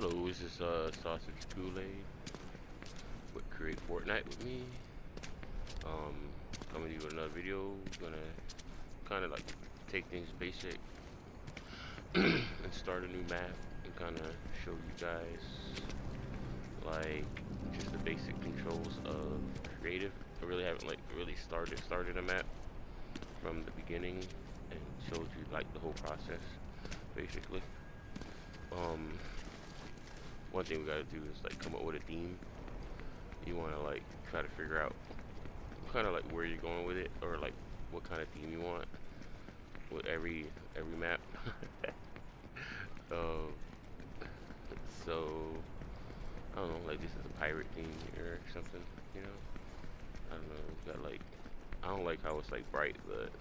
Hello, this is Sausage Kool-Aid with Create Fortnite with me. Coming to you with another video. Gonna kind of like take things basic and start a new map and kind of show you guys like just the basic controls of creative. I really haven't like really started a map from the beginning and showed you like the whole process basically. One thing we gotta do is like come up with a theme. You wanna like try to figure out kind of like where you're going with it, or like what kind of theme you want with every map. um, so I don't know, like this is a pirate theme or something, you know. I don't know. It's got like, I don't like how it's like bright, but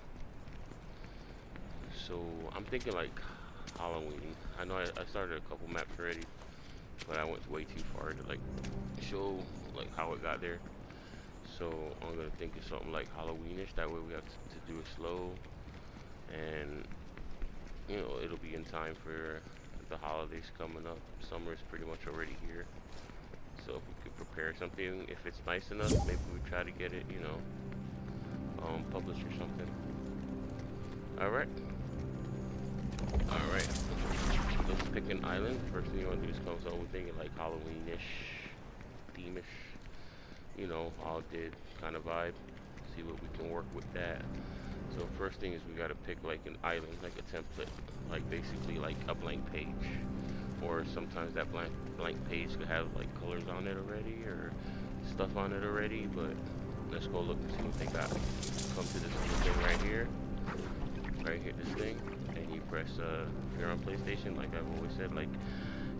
so I'm thinking like Halloween. I know I started a couple maps already, but I went way too far to like show like how it got there. So I'm gonna think of something like Halloweenish. That way we have to do it slow, and you know it'll be in time for the holidays coming up. Summer is pretty much already here, so if we could prepare something, if it's nice enough, maybe we try to get it, you know, published or something. All right. Let's pick an island. First thing you want to do is come up with thinking like Halloweenish, theme-ish. You know, all did kind of vibe. See what we can work with that. So first thing is we gotta pick like an island, like a template, like basically like a blank page. Or sometimes that blank page could have like colors on it already or stuff on it already, but let's go look and see what they got. Come to this little thing right here, this thing, and you press if you're on PlayStation, like I've always said, like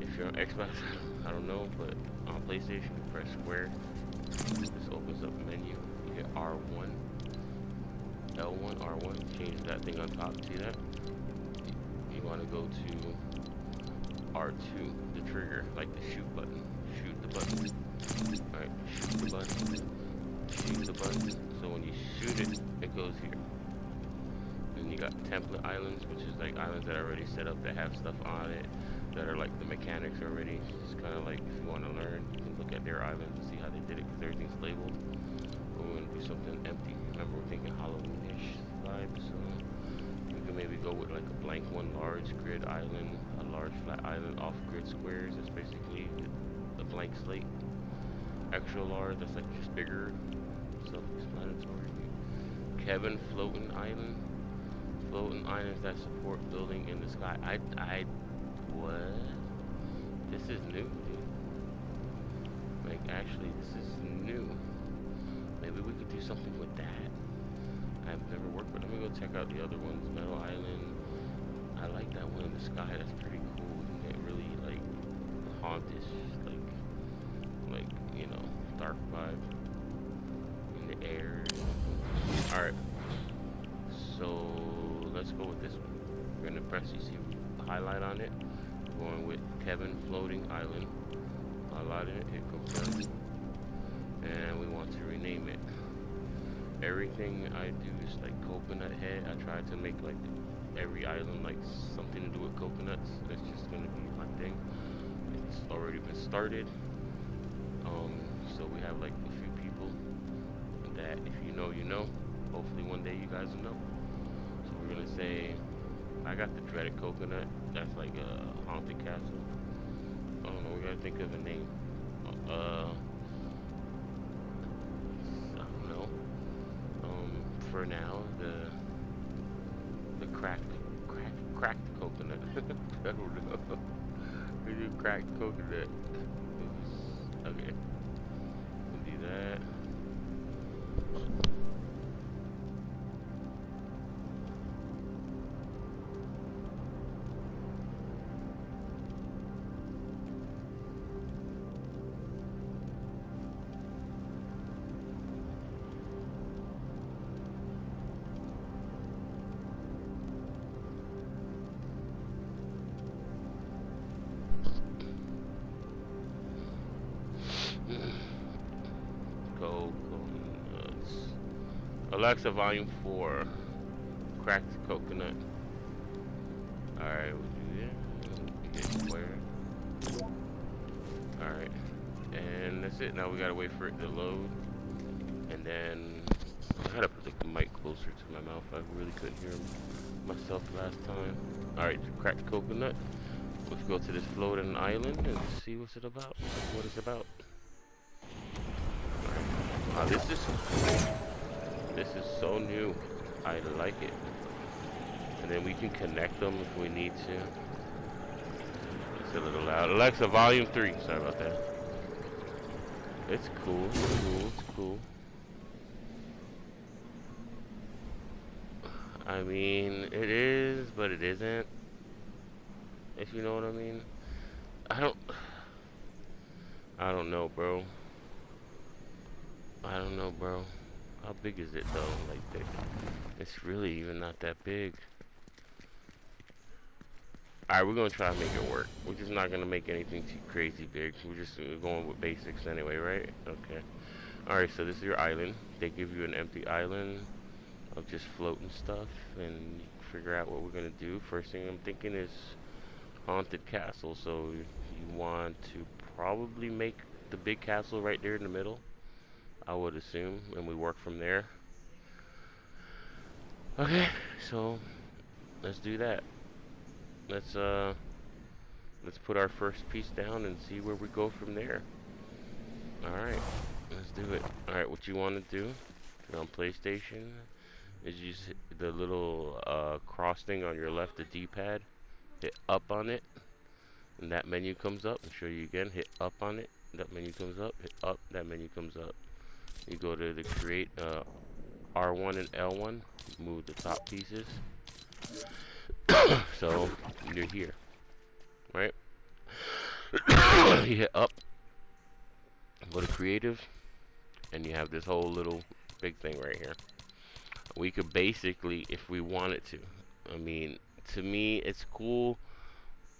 if you're on Xbox, I don't know, but on PlayStation, you press square. This opens up a menu. You hit R1, L1, R1. Change that thing on top. See that? You want to go to R2, the trigger, like the shoot button. Shoot the button. Alright, shoot the button. Shoot the button. So when you shoot it, it goes here. Then you got template islands, which is like islands that are already set up that have stuff on it, that are like the mechanics already. It's kind of like if you want to learn, you can look at their islands and see how they did it, because everything's labeled. But we're going to do something empty. Remember, we're thinking Halloweenish vibe, so we can maybe go with like a blank one, large grid island, a large flat island, off grid squares. That's basically the blank slate. Extra large, that's like just bigger, self-explanatory. Kevin, floating island. Floating islands that support building in the sky. What? This is new, dude. Like, actually, this is new. Maybe we could do something with that. I've never worked with. Let me go check out the other ones. Metal Island. I like that one in the sky. That's pretty cool. You can get really, like, hauntish, like, you know, dark vibe in the air. Alright. So, let's go with this one. We're gonna press, you see, highlight on it. Going with Kevin Floating Island. Highlighting it, hit confirm. And we want to rename it. Everything I do is like coconut head. I try to make like every island like something to do with coconuts. That's just gonna be my thing. It's already been started. So we have like a few people that if you know, you know. Hopefully one day you guys will know. So we're gonna say, I got the dreaded coconut. That's like a haunted castle. I don't know, we gotta think of a name. I don't know. For now, the cracked coconut. I don't know. We do cracked coconut. Okay. We'll do that. Coconuts. Alexa, volume 4. Cracked coconut. Alright, we'll do that. We get square. Alright. And that's it. Now we gotta wait for it to load. And then I gotta put the mic closer to my mouth. I really couldn't hear myself last time. Alright, cracked coconut. Let's go to this floating island and see what's it about. What it's about. Right. This is cool. This is so new. I like it. And then we can connect them if we need to. It's a little loud. Alexa, volume 3. Sorry about that. It's cool. It's cool. It's cool. I mean, it is, but it isn't. If you know what I mean. I don't know, bro. I don't know, bro. How big is it though? Like, it's really even not that big. Alright, we're gonna try to make it work. We're just not gonna make anything too crazy big. We're just going with basics anyway, right? Okay. Alright, so this is your island. They give you an empty island of just floating stuff, and you figure out what we're gonna do. First thing I'm thinking is haunted castle. So you want to probably make the big castle right there in the middle, I would assume, and we work from there. Okay, so let's do that. Let's put our first piece down and see where we go from there. Alright, let's do it. Alright, what you want to do if you're on PlayStation is use the little cross thing on your left, the D-pad. Hit up on it, and that menu comes up. I'll show you again. Hit up on it, that menu comes up. Hit up, that menu comes up. You go to the create R1 and L1, move the top pieces. So you're here, right? You hit up, go to creative, and you have this whole little big thing right here. We could basically, if we wanted to, I mean, to me it's cool,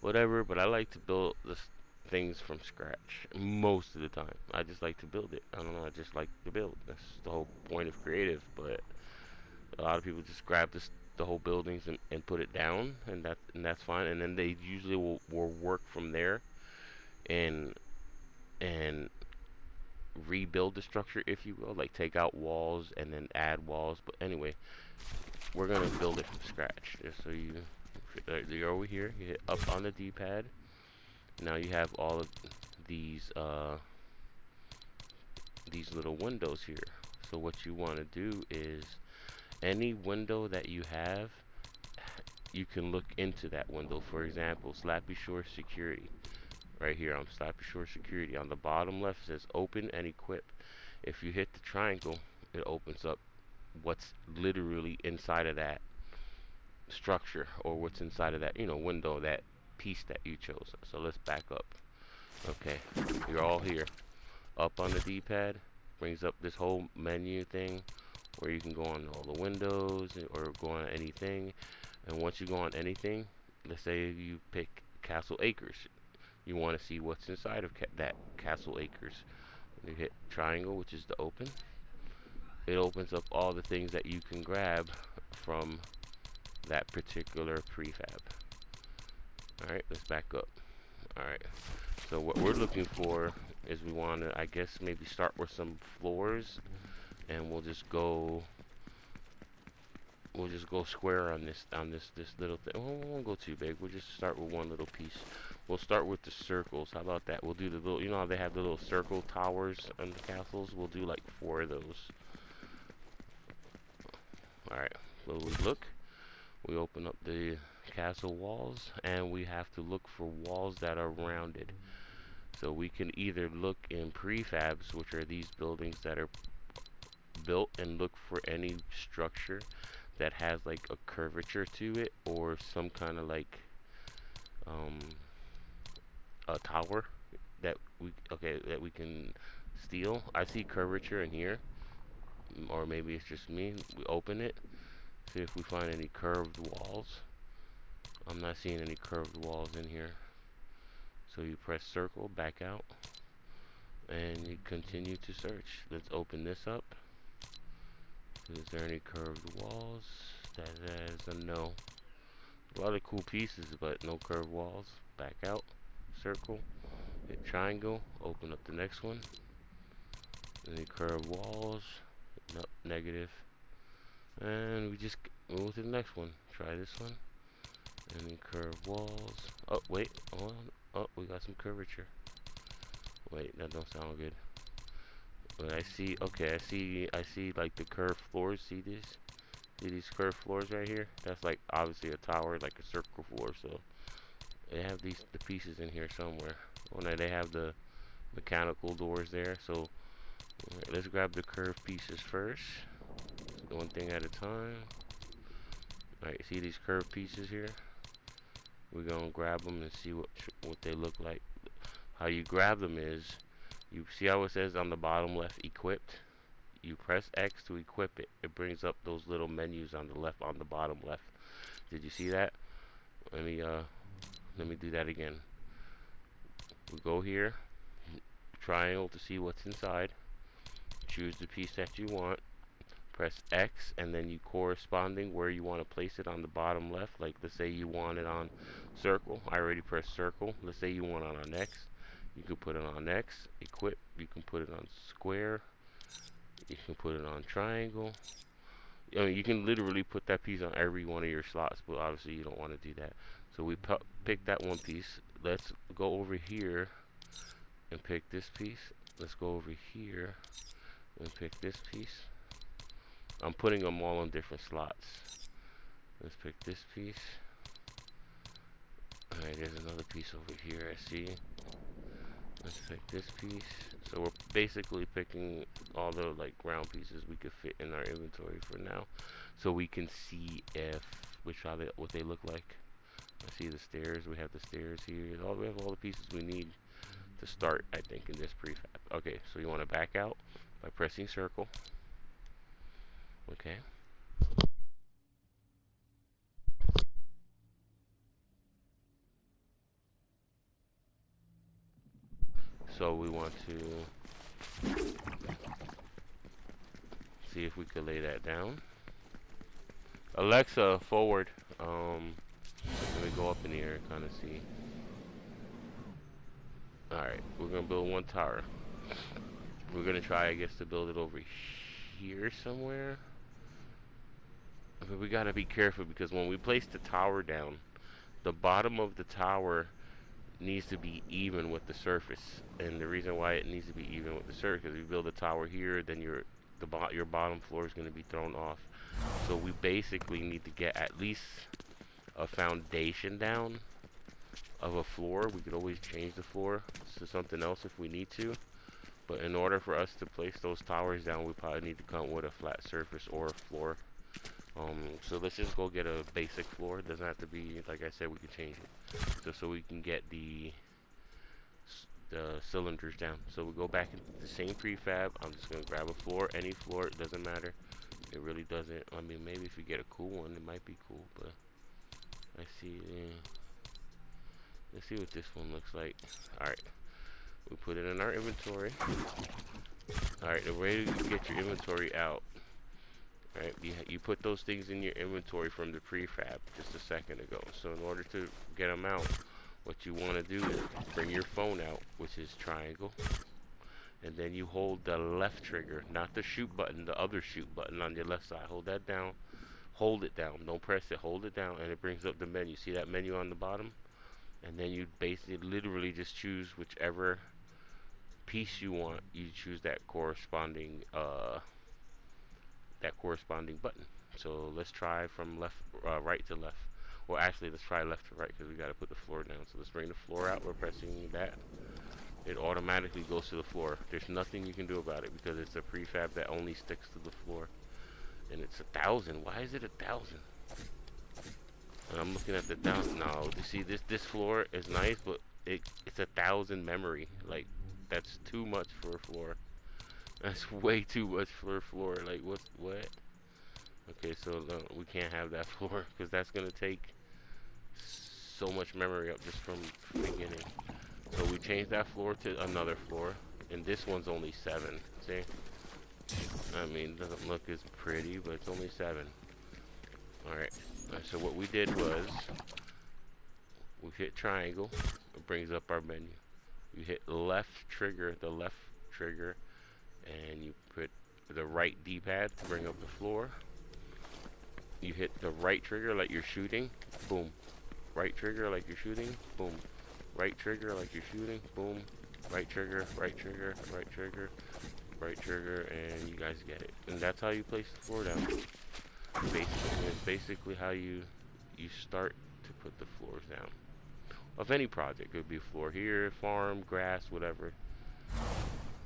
whatever, but I like to build this things from scratch most of the time. I just like to build it. I don't know, I just like to build. That's the whole point of creative. But a lot of people just grab the whole buildings and put it down, and that's fine. And then they usually will work from there and rebuild the structure, if you will, like take out walls and then add walls. But anyway, we're gonna build it from scratch. Just so you're over here, you hit up on the D-pad. Now you have all of these little windows here. So what you want to do is any window that you have, you can look into that window. For example, Slappy Shore Security. Right here on Slappy Shore Security, on the bottom left it says open and equip. If you hit the triangle, it opens up what's literally inside of that structure, or what's inside of that, window, that piece that you chose. So let's back up. Okay, you're all here. Up on the D-pad brings up this whole menu thing where you can go on all the windows or go on anything. And once you go on anything, let's say you pick Castle Acres, you want to see what's inside of that Castle Acres. You hit triangle, which is the open. It opens up all the things that you can grab from that particular prefab. Alright, let's back up. Alright, so what we're looking for is we want to, I guess, maybe start with some floors, and we'll just go square on this little thing. We won't go too big. We'll just start with one little piece. We'll start with the circles. How about that? We'll do the little, how they have the little circle towers on the castles? We'll do like 4 of those. Alright, so we look. We open up the castle walls, and we have to look for walls that are rounded. So we can either look in prefabs, which are these buildings that are built, and look for any structure that has like a curvature to it, or some kind of like a tower that we can steal. I see curvature in here, or maybe it's just me. We open it, see if we find any curved walls. I'm not seeing any curved walls in here. So you press circle, back out, and you continue to search. Let's open this up. Is there any curved walls? That is a no. A lot of cool pieces, but no curved walls. Back out, circle, Hit triangle, open up the next one, and then curve walls, no, negative, and we just move to the next one. Try this one, and then curve walls. Oh wait, hold on. Oh, we got some curvature. Wait, that don't sound good. But I see, okay, I see like the curved floors. See these? See these curved floors right here? That's like obviously a tower, like a circle floor. So they have the pieces in here somewhere. Oh, now they have the mechanical doors there. So let's grab the curved pieces first. One thing at a time. Alright, see these curved pieces here? We're gonna grab them and see what they look like. How you grab them is, you see how it says on the bottom left, equipped? You press X to equip it. It brings up those little menus on the left, on the bottom left. Did you see that? Let me do that again. We go here, triangle to see what's inside. Choose the piece that you want. Press X, and then you corresponding where you want to place it on the bottom left. Like let's say you want it on circle. I already pressed circle. Let's say you want it on X. You can put it on X. Equip. You can put it on square. You can put it on triangle. I mean, you can literally put that piece on every one of your slots, but obviously you don't want to do that. So we pick that one piece. Let's go over here and pick this piece. Let's go over here and pick this piece. I'm putting them all on different slots. Let's pick this piece. Alright, there's another piece over here, I see. Let's pick this piece. So we're basically picking all the like round pieces we could fit in our inventory for now, so we can see what they look like. I see the stairs. We have the stairs here. We have all the pieces we need to start, I think, in this prefab. Okay, so you want to back out by pressing circle. Okay. So we want to see if we could lay that down. Alexa, forward. Let me go up in the air and kind of see. Alright, we're going to build one tower. We're going to try, I guess, to build it over here somewhere. But we got to be careful because when we place the tower down, the bottom of the tower needs to be even with the surface. And the reason why it needs to be even with the surface is if you build a tower here, then your bottom floor is going to be thrown off. So we basically need to get at least a foundation down of a floor. We could always change the floor to something else if we need to. But in order for us to place those towers down, we probably need to come with a flat surface or a floor. So let's just go get a basic floor. It doesn't have to be, like I said, we can change it. Just so we can get the cylinders down. So we go back into the same prefab. I'm just going to grab a floor, any floor, it doesn't matter. It really doesn't. I mean, maybe if you get a cool one, it might be cool, but I see. Let's see what this one looks like. Alright, we put it in our inventory. Alright, the way to get your inventory out. Alright, you put those things in your inventory from the prefab just a second ago. So in order to get them out, what you want to do is bring your phone out, which is triangle. And then you hold the left trigger, not the shoot button, the other shoot button on your left side. Hold that down. Hold it down. Don't press it. Hold it down, and it brings up the menu. See that menu on the bottom? And then you basically literally just choose whichever piece you want. You choose that corresponding button. So let's try from right to left. Well, actually, let's try left to right because we got to put the floor down. So let's bring the floor out. We're pressing that. It automatically goes to the floor. There's nothing you can do about it because it's a prefab that only sticks to the floor. And it's 1,000. Why is it 1,000? And I'm looking at the down. No, you see this floor is nice, but it's 1,000 memory. Like that's too much for a floor. That's way too much for a floor. Like what? Okay, so we can't have that floor because that's gonna take so much memory up just from the beginning. So we changed that floor to another floor, and this one's only 7. See? I mean, it doesn't look as pretty, but it's only 7. Alright, so what we did was, we hit triangle, it brings up our menu. You hit left trigger, the left trigger, and you put the right D-pad to bring up the floor. You hit the right trigger like you're shooting, boom. Right trigger like you're shooting, boom. Right trigger like you're shooting, boom. Right trigger, right trigger, right trigger, right trigger, and you guys get it. And that's how you place the floor down. Basically, it's basically how you start to put the floors down of any project. It could be floor here, farm, grass, whatever.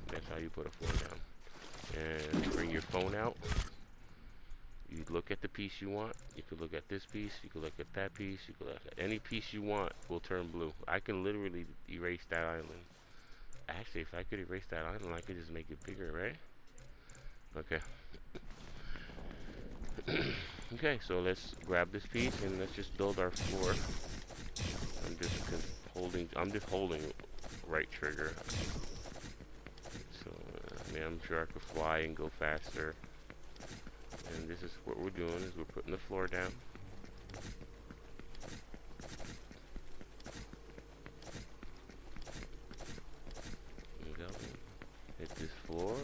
That's how you put a floor down. And bring your phone out. You look at the piece you want. You could look at this piece. You could look at that piece. You could look at any piece you want will turn blue. I can literally erase that island. Actually, if I could erase that island, I could just make it bigger, right? Okay. Okay, so let's grab this piece and let's just build our floor. I'm just holding right trigger. So, I mean, I'm sure I could fly and go faster. And this is what we're doing, is we're putting the floor down. There we go. Hit this floor.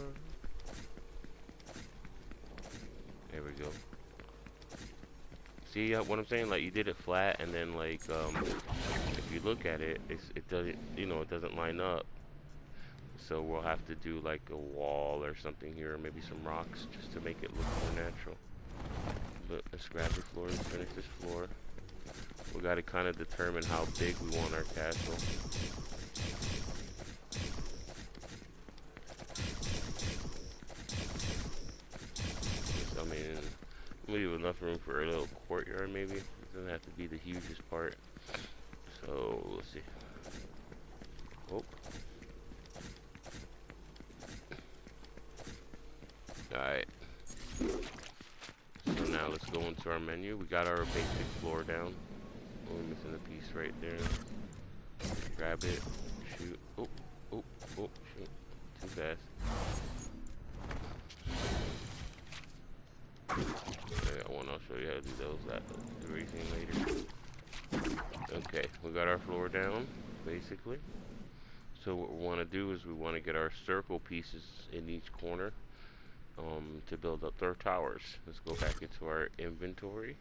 There we go. See what I'm saying? Like, you did it flat, and then like if you look at it, it doesn't, you know, it doesn't line up. So we'll have to do like a wall or something here, or maybe some rocks, just to make it look more natural. But let's grab the floor and finish this floor. We got to kind of determine how big we want our castle. I mean, leave enough room for a little courtyard, maybe. It doesn't have to be the hugest part. So let's see. Oh. Alright. So now let's go into our menu. We got our basic floor down. Oh, we're missing a piece right there. Grab it. Shoot. Oh, oh, oh, shoot. Too fast. I got one. I'll show you how to do those. That erasing later. Okay, we got our floor down, basically. So what we want to do is we want to get our circle pieces in each corner to build up their towers. Let's go back into our inventory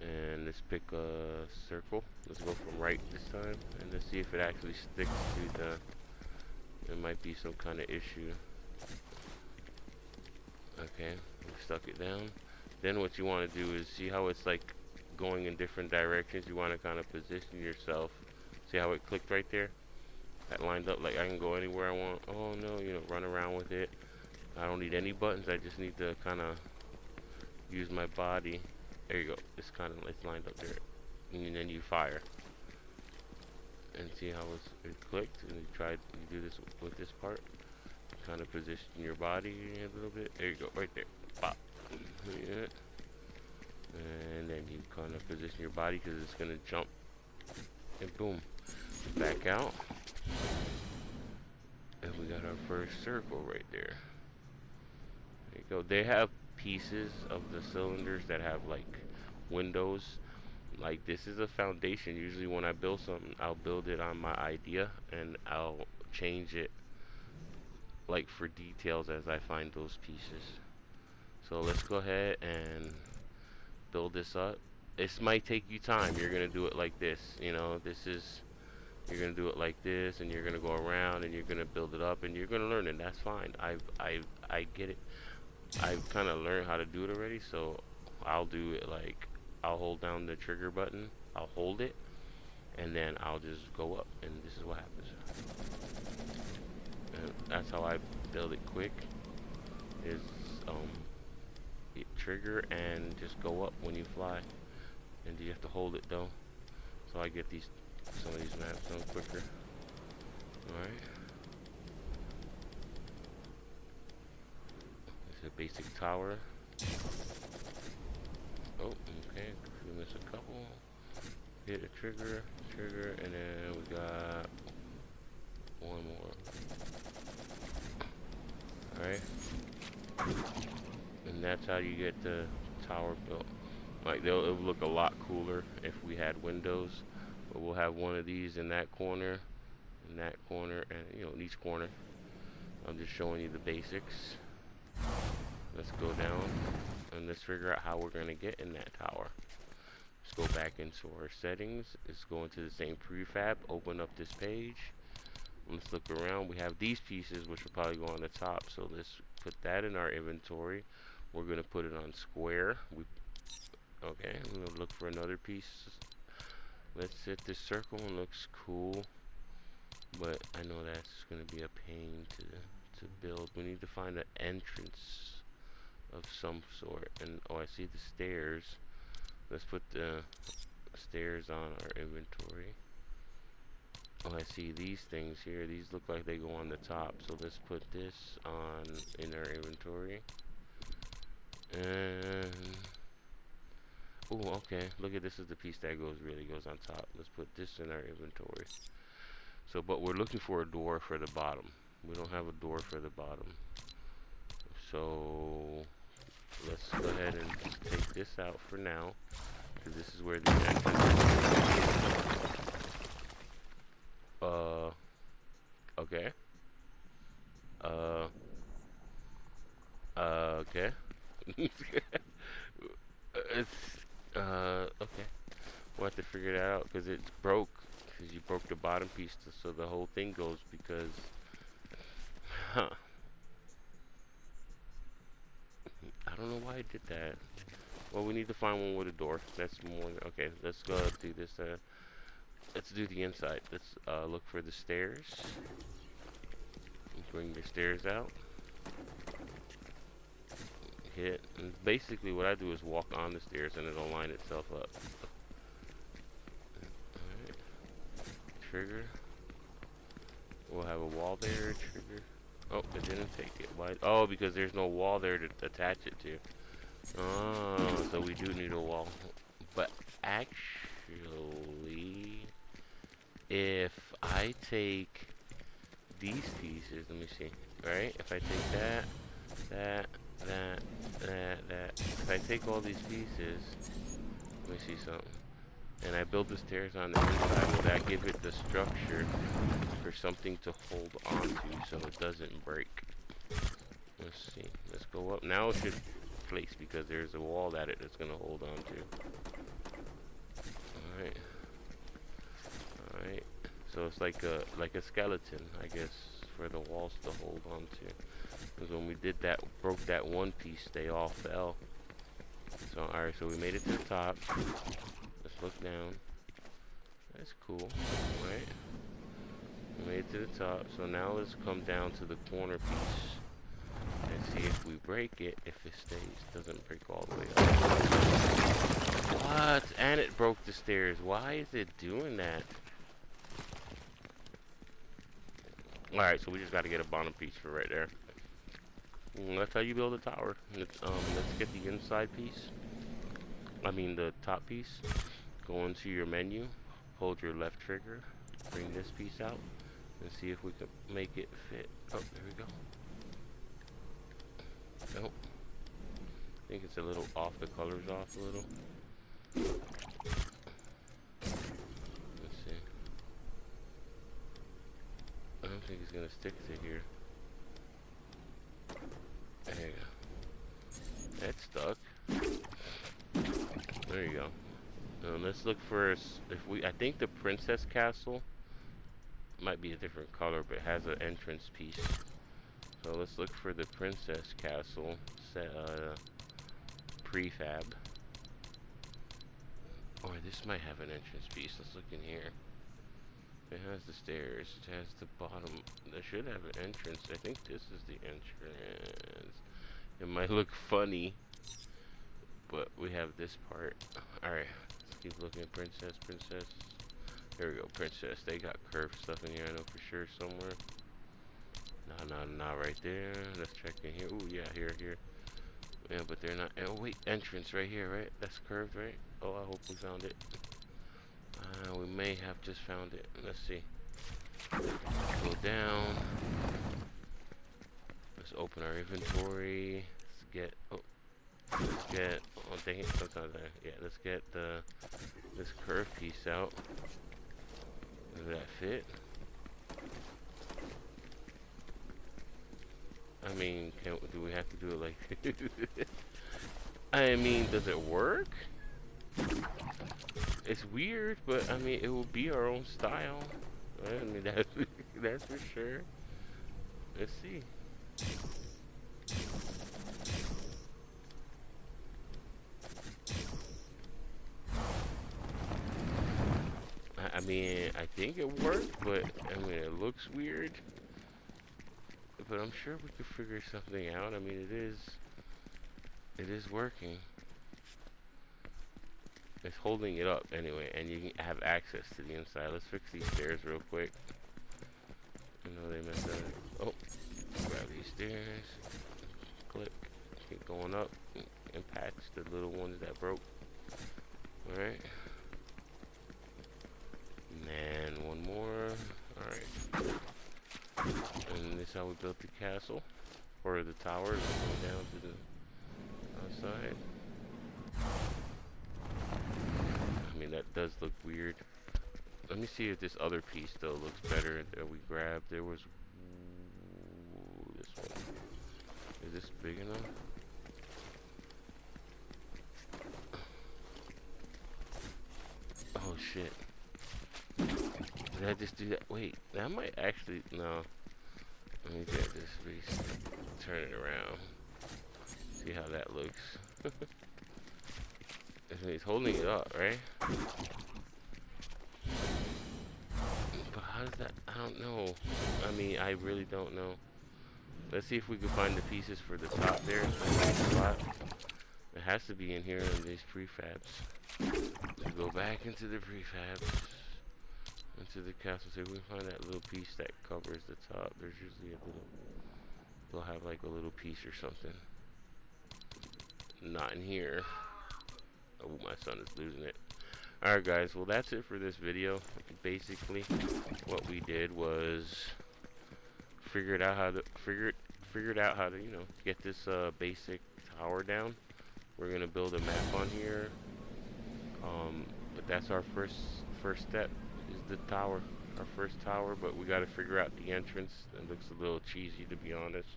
and let's pick a circle. Let's go from right this time and let's see if it actually sticks to the. There might be some kind of issue. Okay, we stuck it down. Then what you want to do is see how it's like going in different directions. You want to kind of position yourself. See how it clicked right there? That lined up, like I can go anywhere I want. Oh no, you know, run around with it. I don't need any buttons. I just need to kind of use my body. There you go. It's lined up there, and then you fire and see how it clicked. And you do this with this part. Kind of position your body a little bit. There you go, right there. Pop. Yeah. And then you kind of position your body because it's gonna jump. And boom, back out. And we got our first circle right there. There you go. They have pieces of the cylinders that have like windows. Like this is a foundation. Usually when I build something, I'll build it on my idea and I'll change it like for details as I find those pieces. So let's go ahead and build this up. This might take you time. You're gonna do it like this, you know. You're gonna do it like this, and you're gonna go around, and you're gonna build it up, and you're gonna learn it. That's fine. I get it. I've kind of learned how to do it already, so I'll do it like I'll hold down the trigger button. I'll hold it, and then I'll just go up, and this is what happens. And that's how I build it quick. Is trigger and just go up when you fly, and you have to hold it though. So I get some of these maps done quicker. All right. It's a basic tower. Oh, okay. We missed a couple. Hit a trigger, and then we got one more. Alright. And that's how you get the tower built. Like, it would look a lot cooler if we had windows. But we'll have one of these in that corner, in that corner, and you know, in each corner. I'm just showing you the basics. Let's go down and let's figure out how we're gonna get in that tower. Let's go back into our settings. Let's go into the same prefab. Open up this page. Let's look around. We have these pieces, which will probably go on the top. So let's put that in our inventory. We're gonna put it on square. Okay. I'm gonna look for another piece. Let's hit this circle. It looks cool, but I know that's gonna be a pain to build. We need to find an entrance of some sort. And oh, I see the stairs. Let's put the stairs on our inventory. Oh, I see these things here. These look like they go on the top. So let's put this on in our inventory. And oh, okay. Look at this is the piece that really goes on top. Let's put this in our inventory. So, but we're looking for a door for the bottom. We don't have a door for the bottom. So let's go ahead and just take this out for now, because this is where the entrance is. Okay. Okay. It's, okay. We'll have to figure that out, because it's broke. Because you broke the bottom piece, so the whole thing goes, because... Huh. I don't know why I did that. Well, we need to find one with a door. That's more... Okay, let's go do this, let's do the inside. Let's, look for the stairs. Bring the stairs out. Hit. And basically what I do is walk on the stairs and it'll line itself up. Alright. Trigger. We'll have a wall there. Trigger. Oh, it didn't take it. Why? Oh, because there's no wall there to attach it to. Oh, so we do need a wall. But actually, if I take these pieces, let me see. Right? If I take that, if I take all these pieces, let me see something. And I build the stairs on the inside, will that give it the structure for something to hold on to so it doesn't break? Let's see. Let's go up. Now it should place because there's a wall that it's going to hold on to. Alright. Alright. So it's like a skeleton, I guess, for the walls to hold on to. Because when we did that, broke that one piece, they all fell. So, alright, so we made it to the top. Let's look down. That's cool, right? We made it to the top. So now let's come down to the corner piece and see if we break it. If it stays, doesn't break all the way up. What? And it broke the stairs. Why is it doing that? Alright, so we just got to get a bottom piece for right there. That's how you build a tower. Let's get the inside piece. I mean the top piece. Go into your menu, hold your left trigger, bring this piece out, and see if we can make it fit. Oh, there we go. Nope. I think it's a little off, the color's off a little. Let's see. I don't think it's gonna stick to here. There you go. That's stuck. There you go. Let's look for I think the princess castle might be a different color, but it has an entrance piece. So let's look for the princess castle prefab. Or this might have an entrance piece. Let's look in here. It has the stairs. It has the bottom. It should have an entrance. I think this is the entrance. It might look funny, but we have this part. Alright. Keep looking at princess. There we go, princess. They got curved stuff in here, I know for sure, somewhere. Not right there. Let's check in here. Ooh, yeah, here. Yeah, but they're not. Oh, wait, entrance right here, right? That's curved, right? Oh, I hope we found it. We may have just found it. Let's see. Go down. Let's open our inventory. Let's get, oh dang it, sometimes let's get this curved piece out. Does that fit? I mean, do we have to do it like I mean, does it work? It's weird, but I mean, it will be our own style. I mean, that's for sure. Let's see. I mean, I think it worked, but I mean, it looks weird. But I'm sure we could figure something out. I mean, it is working. It's holding it up anyway, and you can have access to the inside. Let's fix these stairs real quick. I know they messed up. Oh, grab these stairs. Click. Keep going up. And patch the little ones that broke. Alright. And one more. Alright. And this is how we built the castle. Or the tower. Going down to the outside. I mean, that does look weird. Let me see if this other piece though looks better that we grabbed. There was this one. Is this big enough? Oh shit. Did I just do that? Wait, that might actually, no. Let me get this piece, turn it around. See how that looks. He's holding it up, right? But how does that, I don't know. I mean, I really don't know. Let's see if we can find the pieces for the top there. It has to be in here in these prefabs. So go back into the prefabs. Into the castle. See if we can find that little piece that covers the top. There's usually a little, they'll have like a little piece or something. Not in here. Oh, my son is losing it. Alright guys, well that's it for this video. Basically, what we did was figured out how to you know, get this basic tower down. We're gonna build a map on here. But that's our first step is the tower. Our first tower, but we gotta figure out the entrance. It looks a little cheesy to be honest.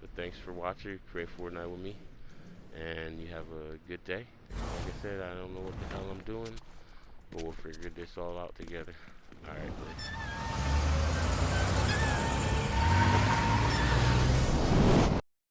But thanks for watching. Create Fortnite with me. And you have a good day. Like I said, I don't know what the hell I'm doing, but we'll figure this all out together. Alright,